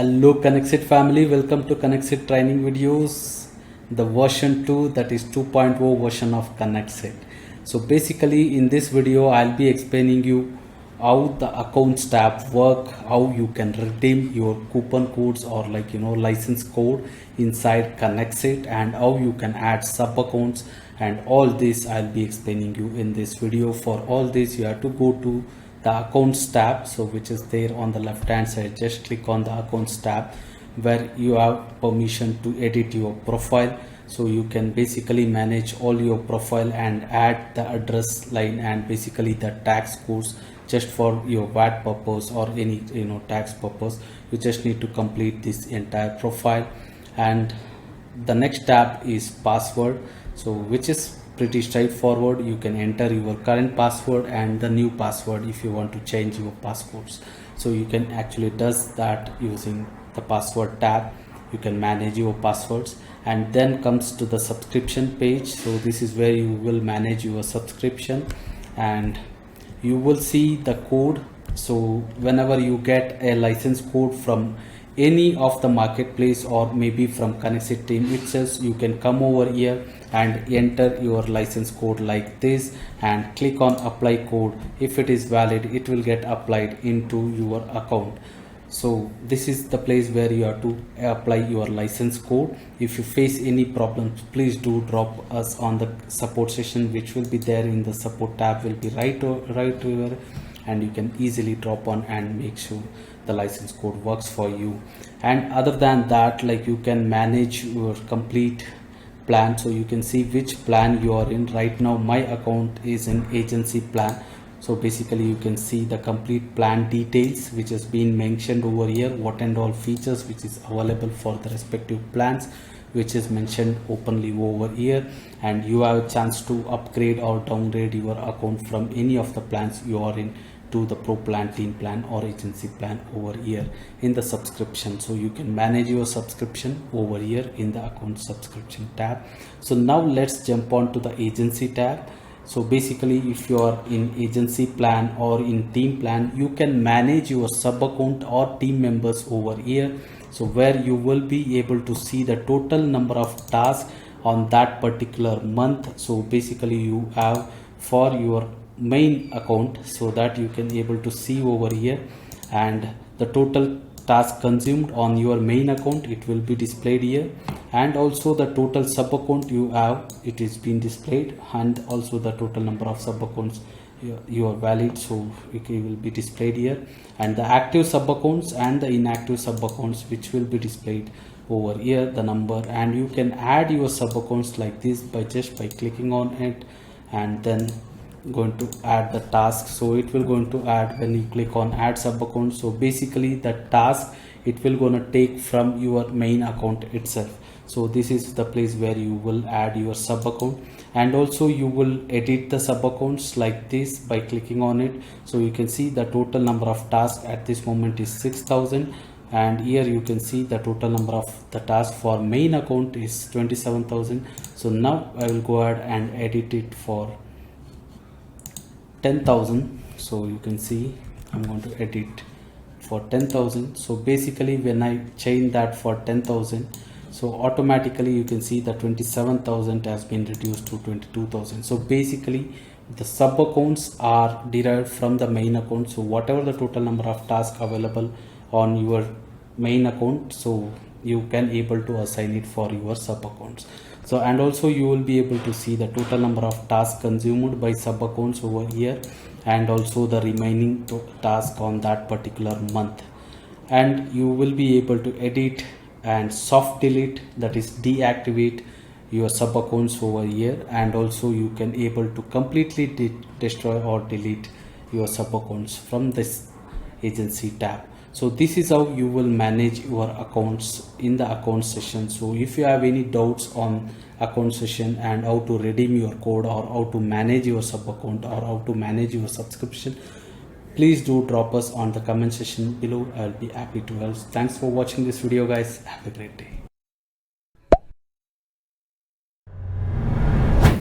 Hello KonnectzIT family, welcome to KonnectzIT training videos, the version 2, that is 2.0 version of KonnectzIT. So basically in this video I'll be explaining you how the accounts tab work, how you can redeem your coupon codes or license code inside KonnectzIT, and how you can add sub accounts, and all this I'll be explaining you in this video. For all this you have to go to the accounts tab, so which is there on the left hand side. Just click on the accounts tab where you have permission to edit your profile, so you can basically manage all your profile and add the address line and basically the tax codes just for your VAT purpose or any tax purpose. You just need to complete this entire profile. And the next tab is password, so which is pretty straightforward. You can enter your current password and the new password if you want to change your passwords. So you can actually does that using the password tab. You can manage your passwords, and then comes to the subscription page. So this is where you will manage your subscription, and you will see the code. So whenever you get a license code from any of the marketplace or maybe from KonnectzIT team itself, you can come over here and enter your license code like this and click on apply code. If it is valid, it will get applied into your account. So this is the place where you have to apply your license code. If you face any problems, please do drop us on the support session, which will be there in the support tab, will be right here, and you can easily drop on and make sure the license code works for you. And other than that, you can manage your complete plan, so you can see which plan you are in. Right now my account is in agency plan, so basically you can see the complete plan details which has been mentioned over here, what and all features which is available for the respective plans, which is mentioned openly over here. And you have a chance to upgrade or downgrade your account from any of the plans you are in to the pro plan, team plan or agency plan over here in the subscription. So you can manage your subscription over here in the account subscription tab. So now let's jump on to the agency tab. So basically if you are in agency plan or in team plan, you can manage your sub account or team members over here. So where you will be able to see the total number of tasks on that particular month. So basically you have for your main account, so that you can able to see over here, and the total task consumed on your main account, it will be displayed here, and also the total sub account you have, it is being displayed, and also the total number of sub accounts you are valid, so it will be displayed here, and the active sub accounts and the inactive sub accounts which will be displayed over here, the number. And you can add your sub accounts like this by clicking on it and then going to add the task. So it will going to add when you click on add sub account. So basically the task it will gonna take from your main account itself. So this is the place where you will add your sub account, and also you will edit the sub accounts like this by clicking on it. So you can see the total number of tasks at this moment is 6,000, and here you can see the total number of the tasks for main account is 27,000. So now I will go ahead and edit it for 10,000. So you can see I'm going to edit for 10,000. So basically when I change that for 10,000, so automatically you can see that 27,000 has been reduced to 22,000. So basically the sub accounts are derived from the main account. So whatever the total number of tasks available on your main account, so you can able to assign it for your sub accounts. So and also you will be able to see the total number of tasks consumed by sub accounts over here, and also the remaining task on that particular month. And you will be able to edit and soft delete, that is deactivate your sub accounts over here, and also you can able to completely destroy or delete your sub accounts from this agency tab. So this is how you will manage your accounts in the account session. So if you have any doubts on account session and how to redeem your code or how to manage your sub account or how to manage your subscription, please do drop us on the comment section below. I'll be happy to help. Thanks for watching this video guys. Have a great day.